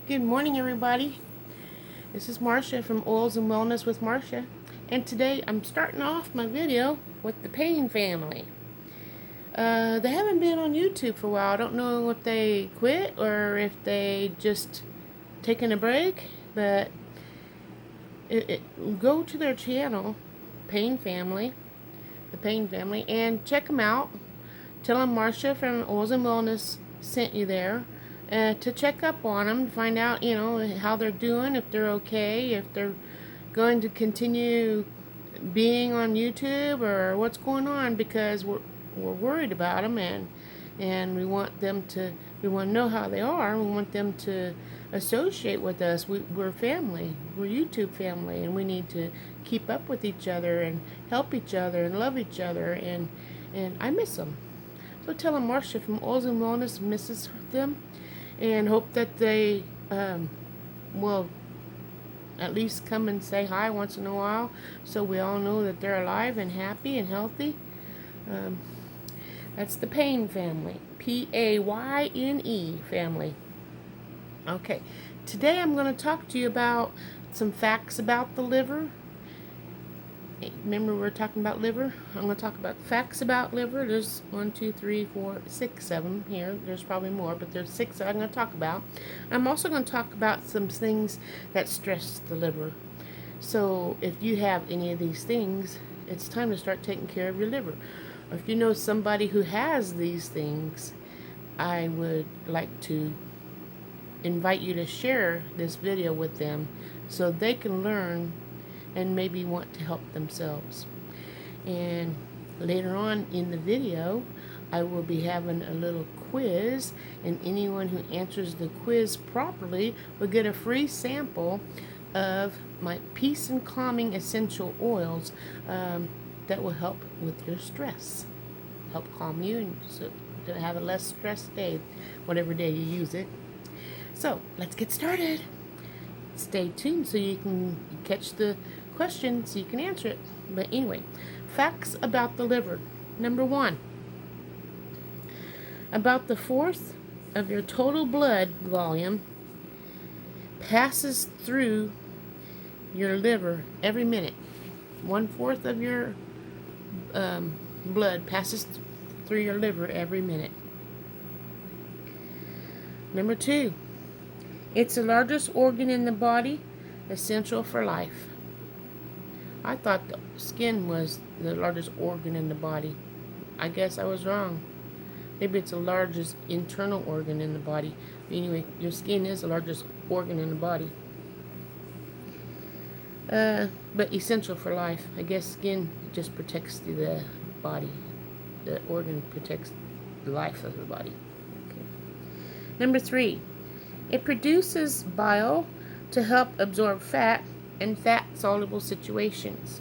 Good morning, everybody. This is Marcia from Oils and Wellness with Marcia, and today I'm starting off my video with the Payne family. They haven't been on YouTube for a while. I don't know if they quit or if they just taken a break, but go to their channel, Payne Family, the Payne family, and check them out. Tell them Marcia from Oils and Wellness sent you there. To check up on them, to find out, how they're doing, if they're okay, if they're going to continue being on YouTube or what's going on, because we're worried about them, and we want to know how they are. We want them to associate with us. We're family. We're YouTube family, and we need to keep up with each other and help each other and love each other, and I miss them. So tell them Marcia from Oils and Wellness misses them, and hope that they will at least come and say hi once in a while, so we all know that they're alive and happy and healthy. That's the Payne family, Payne family. Okay, today I'm going to talk to you about some facts about the liver. Remember, we were talking about liver? I'm going to talk about facts about liver. There's 1, 2, 3, 4, 6, 7 here. There's probably more, but there's 6 that I'm going to talk about. I'm also going to talk about some things that stress the liver. So if you have any of these things, it's time to start taking care of your liver. Or if you know somebody who has these things, I would like to invite you to share this video with them so they can learn and maybe want to help themselves. And later on in the video, I will be having a little quiz, and anyone who answers the quiz properly will get a free sample of my Peace and Calming essential oils that will help with your stress, help calm you, and so to have a less stressed day, whatever day you use it. So let's get started. Stay tuned so you can catch the question so you can answer it. But anyway, facts about the liver. Number 1, about the fourth of your total blood volume passes through your liver every minute. 1/4 of your blood passes through your liver every minute. Number 2, it's the largest organ in the body, essential for life. I thought the skin was the largest organ in the body. I guess I was wrong. Maybe it's the largest internal organ in the body. But anyway, your skin is the largest organ in the body. But essential for life. I guess skin just protects the body. The organ protects the life of the body. Okay. Number 3, it produces bile to help absorb fat in fat-soluble situations.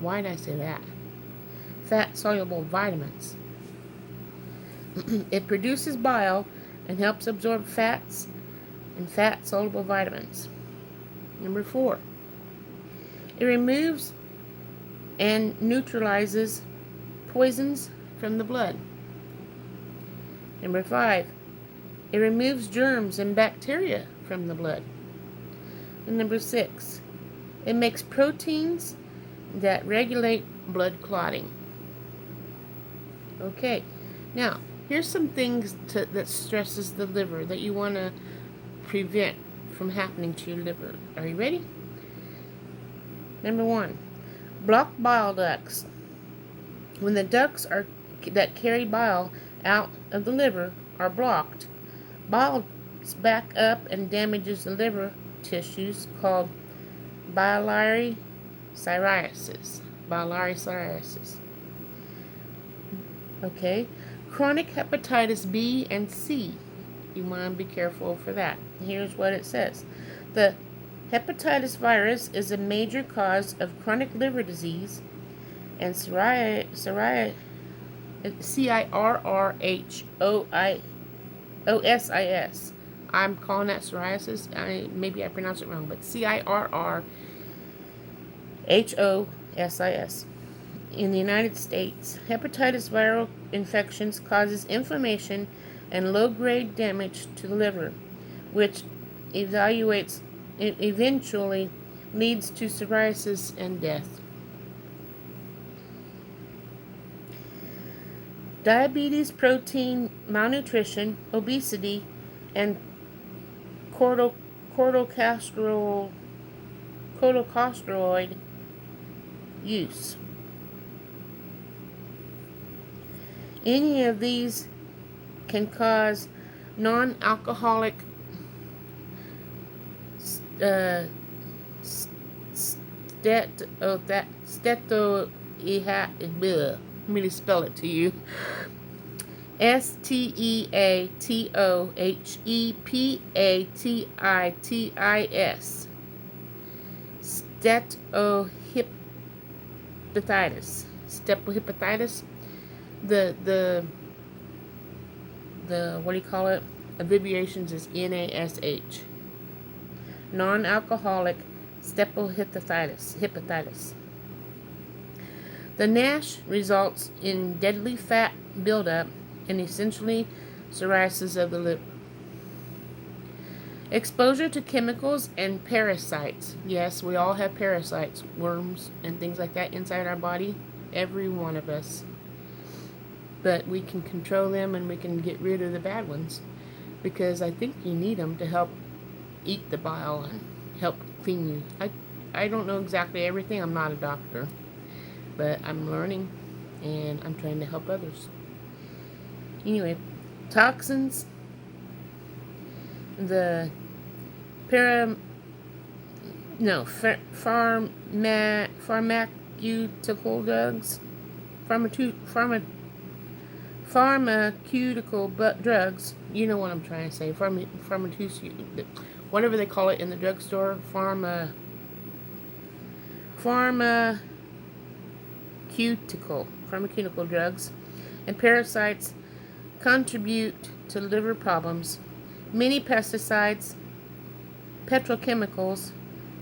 Why did I say that? Fat-soluble vitamins. It produces bile and helps absorb fats and fat-soluble vitamins. Number 4, it removes and neutralizes poisons from the blood. Number 5, it removes germs and bacteria from the blood. And number 6, it makes proteins that regulate blood clotting. Okay, now here's some things that stresses the liver that you want to prevent from happening to your liver. Are you ready? Number 1, blocked bile ducts. When the ducts that carry bile out of the liver are blocked, bile back up and damages the liver tissues, called biliary cirrhosis. Biliary cirrhosis. Okay, chronic hepatitis B and C. You want to be careful for that. Here's what it says. The hepatitis virus is a major cause of chronic liver disease, and cirrhosis. I'm calling that psoriasis. Maybe I pronounced it wrong, but cirrhosis. In the United States, hepatitis viral infections causes inflammation and low-grade damage to the liver, which eventually leads to cirrhosis and death. Diabetes, protein malnutrition, obesity, and corticosteroid use. Any of these can cause non-alcoholic let me spell it to you. Steatohepatitis. Steatohepatitis. The what do you call it? Abbreviations is NASH. Non-alcoholic hepatitis. The NASH results in deadly fat buildup and essentially cirrhosis of the liver. Exposure to chemicals and parasites. Yes, we all have parasites, worms and things like that inside our body. Every one of us. But we can control them and we can get rid of the bad ones. Because I think you need them to help eat the bile and help clean you. I don't know exactly everything. I'm not a doctor. But I'm learning and I'm trying to help others. Anyway, toxins, the pharmaceutical drugs, pharmaceutical drugs, you know what I'm trying to say, pharmaceutical, whatever they call it in the drugstore, pharmaceutical drugs, and parasites contribute to liver problems. Many pesticides, petrochemicals,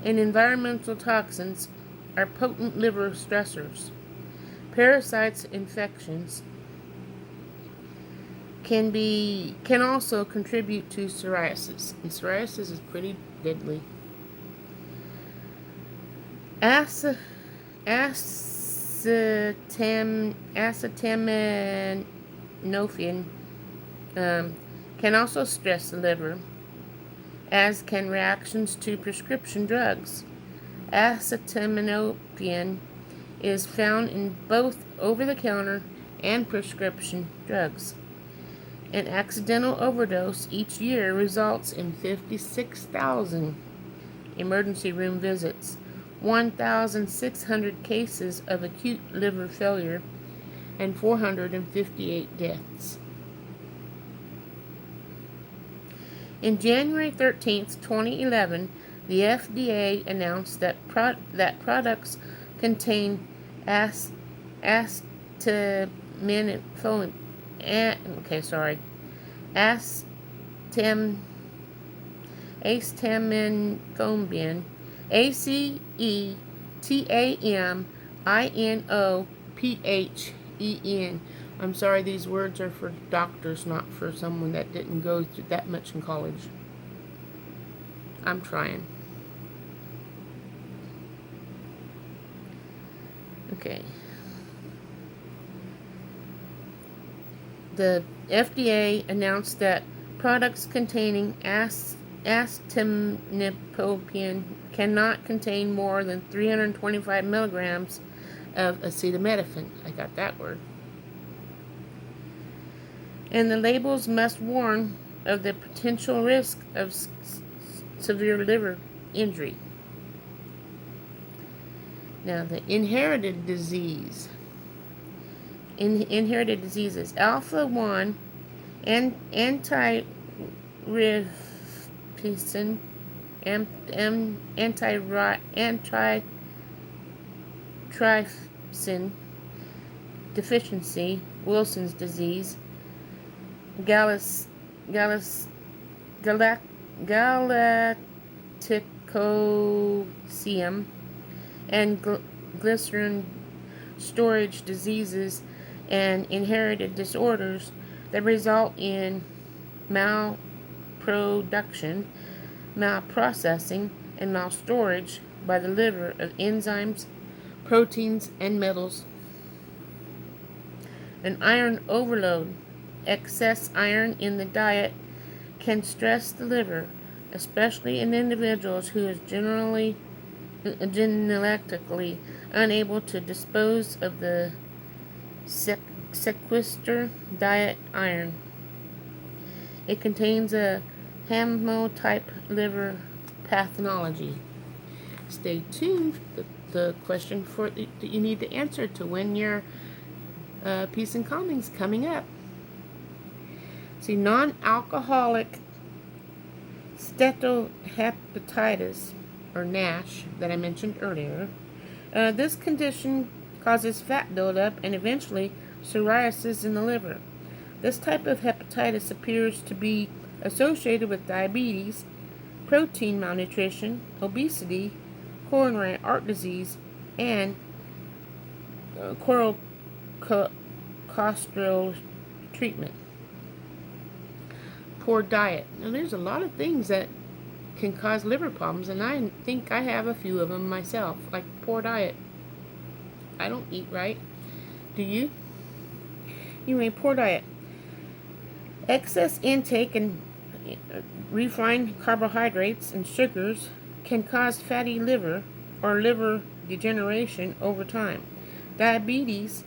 and environmental toxins are potent liver stressors. Parasites infections can also contribute to cirrhosis, and cirrhosis is pretty deadly. Acetaminophen can also stress the liver, as can reactions to prescription drugs. Acetaminophen is found in both over-the-counter and prescription drugs. An accidental overdose each year results in 56,000 emergency room visits, 1,600 cases of acute liver failure, and 458 deaths. In January 13, 2011, the FDA announced that products contain acetaminophen, acetaminophen. I'm sorry, these words are for doctors, not for someone that didn't go through that much in college. I'm trying. Okay. The FDA announced that products containing acetaminophen cannot contain more than 325 milligrams of acetaminophen. I got that word. And the labels must warn of the potential risk of severe liver injury. Now, the inherited diseases. Alpha-1 antitrypsin, antitrypsin deficiency, Wilson's disease, galactosium, and glycerin storage diseases and inherited disorders that result in malproduction, malprocessing, and malstorage by the liver of enzymes, proteins, and metals. An iron overload. Excess iron in the diet can stress the liver, especially in individuals who is genetically unable to dispose of the sequester diet iron. It contains a hemotype liver pathology. Stay tuned. The question that you need to answer to win your Peace and Calming's coming up. See, non-alcoholic steatohepatitis, or NASH, that I mentioned earlier. This condition causes fat buildup and eventually cirrhosis in the liver. This type of hepatitis appears to be associated with diabetes, protein malnutrition, obesity, coronary heart disease, and cholesterol treatment. Poor diet. Now, there's a lot of things that can cause liver problems, and I think I have a few of them myself, like poor diet. I don't eat right. Do you? Anyway, poor diet. Excess intake and refined carbohydrates and sugars can cause fatty liver or liver degeneration over time. Diabetes,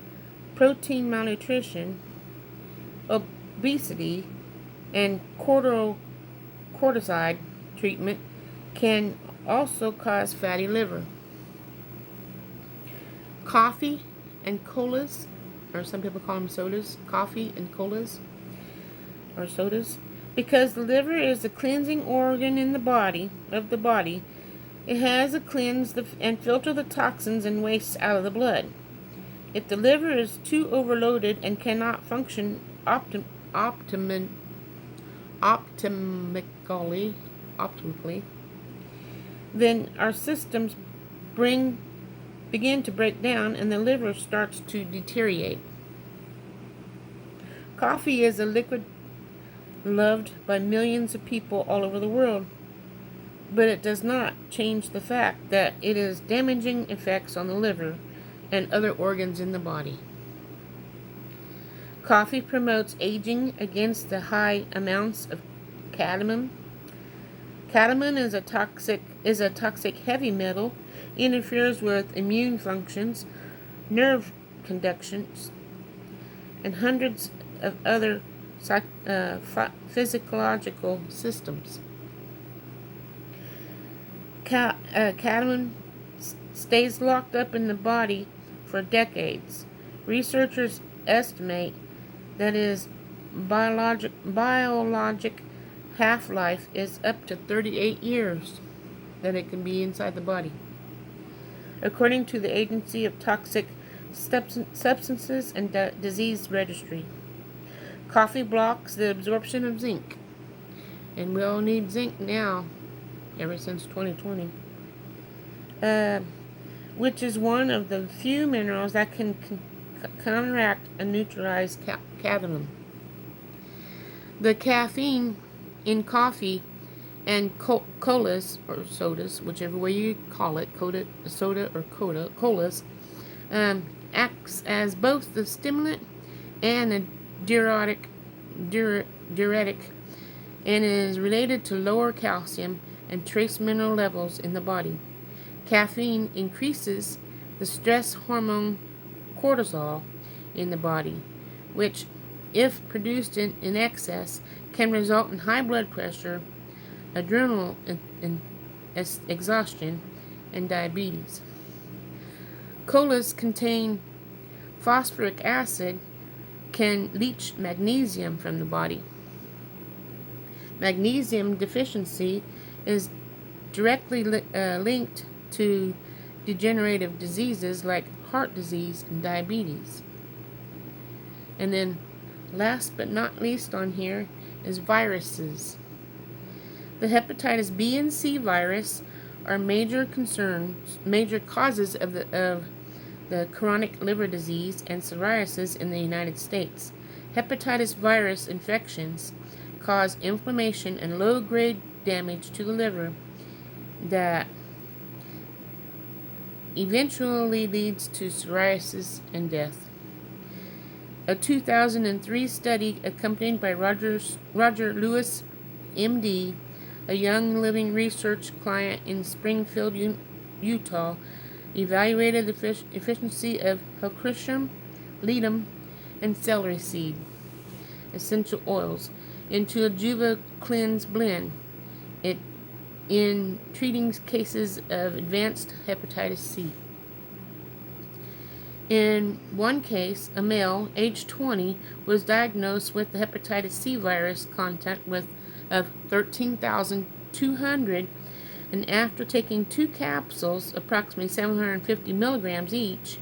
protein malnutrition, obesity, and cortisone treatment can also cause fatty liver. Coffee and colas, or some people call them sodas, coffee and colas, or sodas, because the liver is the cleansing organ in the body, it has to cleanse and filter the toxins and wastes out of the blood. If the liver is too overloaded and cannot function optimally, then our systems begin to break down and the liver starts to deteriorate. Coffee is a liquid loved by millions of people all over the world, but it does not change the fact that it has damaging effects on the liver and other organs in the body. Coffee promotes aging against the high amounts of cadmium. Cadmium is a toxic heavy metal, interferes with immune functions, nerve conductions, and hundreds of other physiological systems. Cadmium stays locked up in the body for decades. Researchers estimate that its biologic half-life is up to 38 years that it can be inside the body. According to the Agency of Toxic Substances and Disease Registry, coffee blocks the absorption of zinc, and we all need zinc now, ever since 2020, which is one of the few minerals that can counteract and neutralize cadmium. The caffeine in coffee and colas, or sodas, whichever way you call it, soda or colas, acts as both the stimulant and a diuretic, and is related to lower calcium and trace mineral levels in the body. Caffeine increases the stress hormone cortisol in the body, which, if produced in excess, can result in high blood pressure, adrenal exhaustion, and diabetes. Colas contain phosphoric acid, can leach magnesium from the body. Magnesium deficiency is directly linked to degenerative diseases like heart disease and diabetes. And then last but not least on here is viruses. The hepatitis B and C virus are major causes of the chronic liver disease and cirrhosis in the United States. Hepatitis virus infections cause inflammation and low-grade damage to the liver that eventually leads to cirrhosis and death. A 2003 study accompanied by Roger Lewis, MD, a young living research client in Springfield, Utah, evaluated the efficiency of Hilcristrum, ledum, and celery seed essential oils into a Juva Cleanse blend in treating cases of advanced hepatitis C. In one case, a male, age 20, was diagnosed with the hepatitis C virus content of 13,200, and after taking 2 capsules, approximately 750 milligrams each,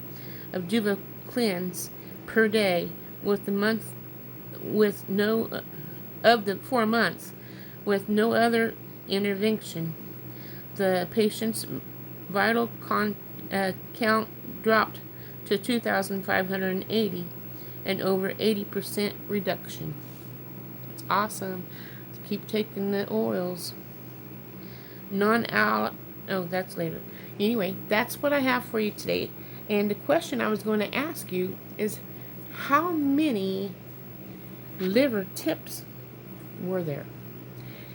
of Juva Cleanse per day with the 4 months with no other intervention, the patient's vital count dropped to 2,580, and over 80% reduction. It's awesome. Let's keep taking the oils. That's later. Anyway, that's what I have for you today. And the question I was going to ask you is, how many liver tips were there?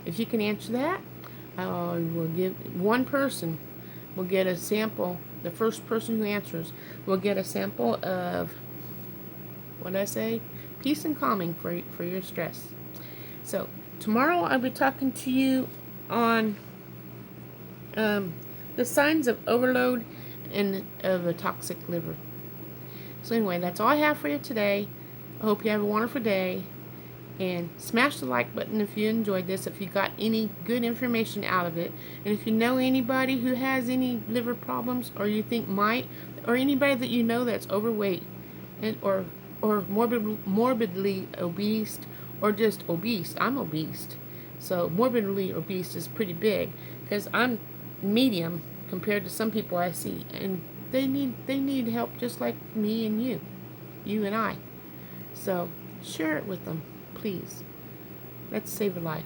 If you can answer that, I will give one person will get a sample. The first person who answers will get a sample of, what did I say? Peace and calming for your stress. So tomorrow I'll be talking to you on the signs of overload and of a toxic liver. So anyway, that's all I have for you today. I hope you have a wonderful day. And smash the like button if you enjoyed this, if you got any good information out of it. And if you know anybody who has any liver problems, or you think might, or anybody that you know that's overweight and or morbidly obese, or just obese. I'm obese. So morbidly obese is pretty big, because I'm medium compared to some people I see, and they need help just like me and you and I. So share it with them. Please, let's save a life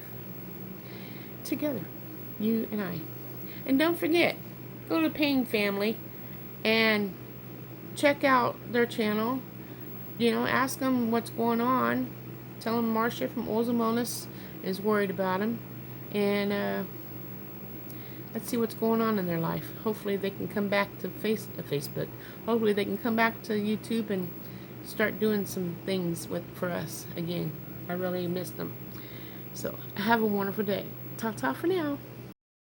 together, you and I. And don't forget, go to Pain Family and check out their channel. Ask them what's going on. Tell them Marcia from Oils and Wellness is worried about them, and let's see what's going on in their life. Hopefully they can come back to Facebook. Hopefully they can come back to YouTube and start doing some things for us again. I really miss them. So have a wonderful day. Ta-ta for now.